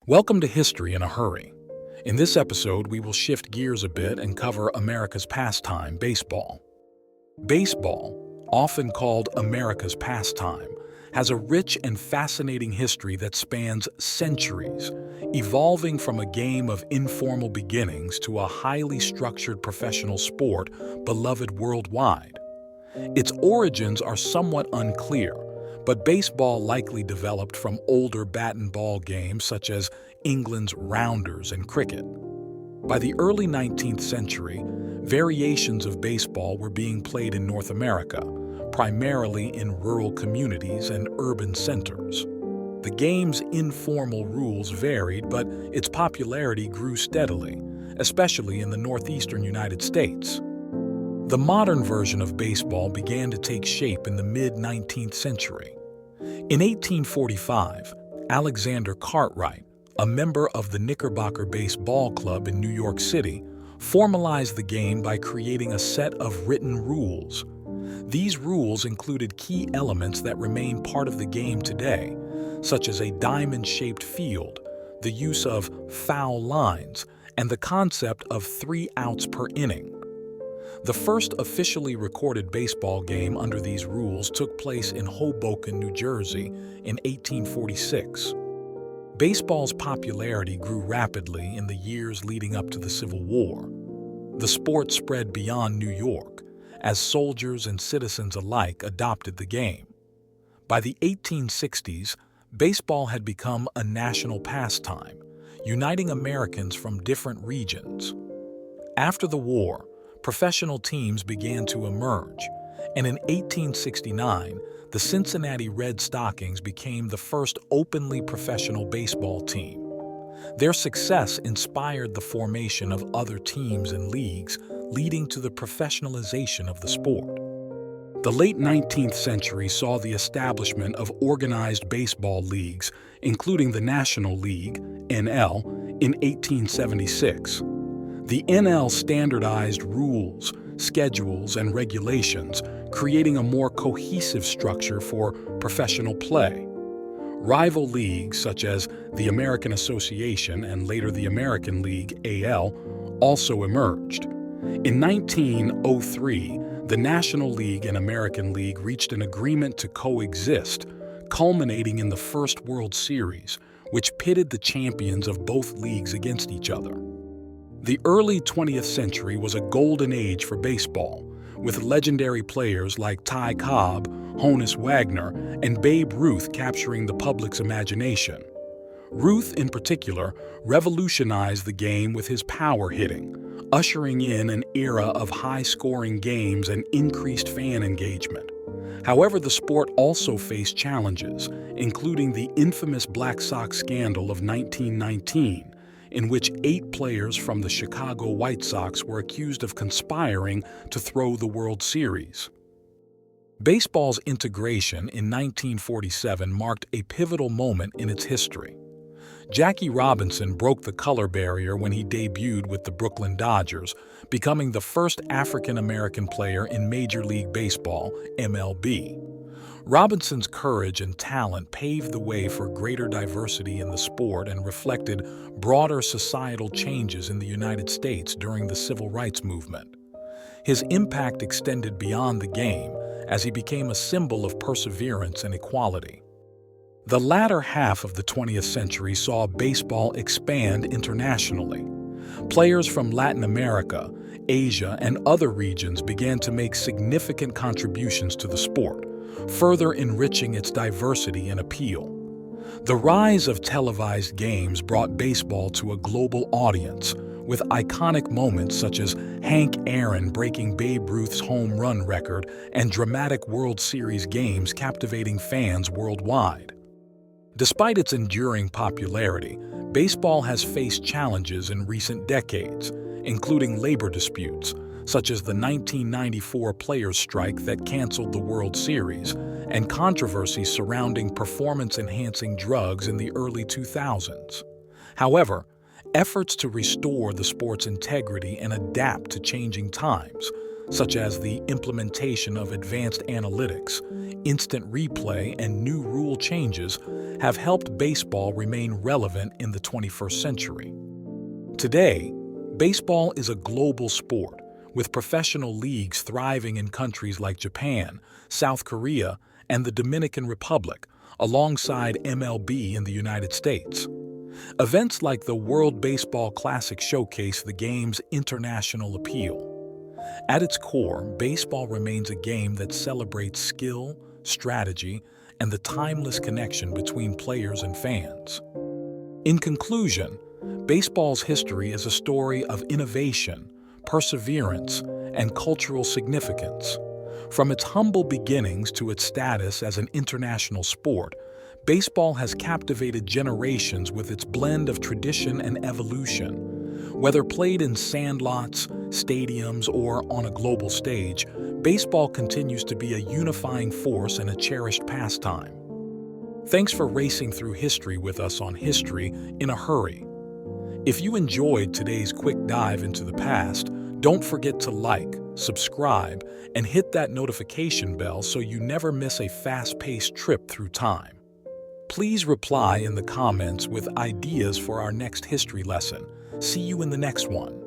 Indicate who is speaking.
Speaker 1: Welcome to History in a Hurry. In this episode, we will shift gears a bit and cover America's pastime, baseball. Baseball, often called America's pastime, has a rich and fascinating history that spans centuries, evolving from a game of informal beginnings to a highly structured professional sport beloved worldwide. Its origins are somewhat unclear, but baseball likely developed from older bat and ball games such as England's rounders and cricket. By the early 19th century, variations of baseball were being played in North America, primarily in rural communities and urban centers. The game's informal rules varied, but its popularity grew steadily, especially in the northeastern United States. The modern version of baseball began to take shape in the mid-19th century. In 1845, Alexander Cartwright, a member of the Knickerbocker Baseball Club in New York City, formalized the game by creating a set of written rules. These rules included key elements that remain part of the game today, such as a diamond-shaped field, the use of foul lines, and the concept of 3 outs per inning. The first officially recorded baseball game under these rules took place in Hoboken, New Jersey in 1846. Baseball's popularity grew rapidly in the years leading up to the Civil War. The sport spread beyond New York, as soldiers and citizens alike adopted the game. By the 1860s, baseball had become a national pastime, uniting Americans from different regions. After the war, professional teams began to emerge, and in 1869, the Cincinnati Red Stockings became the first openly professional baseball team. Their success inspired the formation of other teams and leagues, leading to the professionalization of the sport. The late 19th century saw the establishment of organized baseball leagues, including the National League, NL, in 1876. The NL standardized rules, schedules, and regulations, creating a more cohesive structure for professional play. Rival leagues such as the American Association and later the American League, AL, also emerged. In 1903, the National League and American League reached an agreement to coexist, culminating in the first World Series, which pitted the champions of both leagues against each other. The early 20th century was a golden age for baseball, with legendary players like Ty Cobb, Honus Wagner, and Babe Ruth capturing the public's imagination. Ruth, in particular, revolutionized the game with his power hitting, ushering in an era of high-scoring games and increased fan engagement. However, the sport also faced challenges, including the infamous Black Sox scandal of 1919, in which 8 players from the Chicago White Sox were accused of conspiring to throw the World Series. Baseball's integration in 1947 marked a pivotal moment in its history. Jackie Robinson broke the color barrier when he debuted with the Brooklyn Dodgers, becoming the first African-American player in Major League Baseball, MLB. Robinson's courage and talent paved the way for greater diversity in the sport and reflected broader societal changes in the United States during the Civil Rights Movement. His impact extended beyond the game as he became a symbol of perseverance and equality. The latter half of the 20th century saw baseball expand internationally. Players from Latin America, Asia, and other regions began to make significant contributions to the sport, further enriching its diversity and appeal. The rise of televised games brought baseball to a global audience, with iconic moments such as Hank Aaron breaking Babe Ruth's home run record and dramatic World Series games captivating fans worldwide. Despite its enduring popularity, baseball has faced challenges in recent decades, including labor disputes, such as the 1994 players' strike that canceled the World Series, and controversies surrounding performance-enhancing drugs in the early 2000s. However, efforts to restore the sport's integrity and adapt to changing times, such as the implementation of advanced analytics, instant replay, and new rule changes, have helped baseball remain relevant in the 21st century. Today, baseball is a global sport, with professional leagues thriving in countries like Japan, South Korea, and the Dominican Republic, alongside MLB in the United States. Events like the World Baseball Classic showcase the game's international appeal. At its core, baseball remains a game that celebrates skill, strategy, and the timeless connection between players and fans. In conclusion, baseball's history is a story of innovation, perseverance, and cultural significance. From its humble beginnings to its status as an international sport, baseball has captivated generations with its blend of tradition and evolution. Whether played in sandlots, stadiums, or on a global stage, baseball continues to be a unifying force and a cherished pastime. Thanks for racing through history with us on History in a Hurry. If you enjoyed today's quick dive into the past, don't forget to like, subscribe, and hit that notification bell so you never miss a fast-paced trip through time. Please reply in the comments with ideas for our next history lesson. See you in the next one.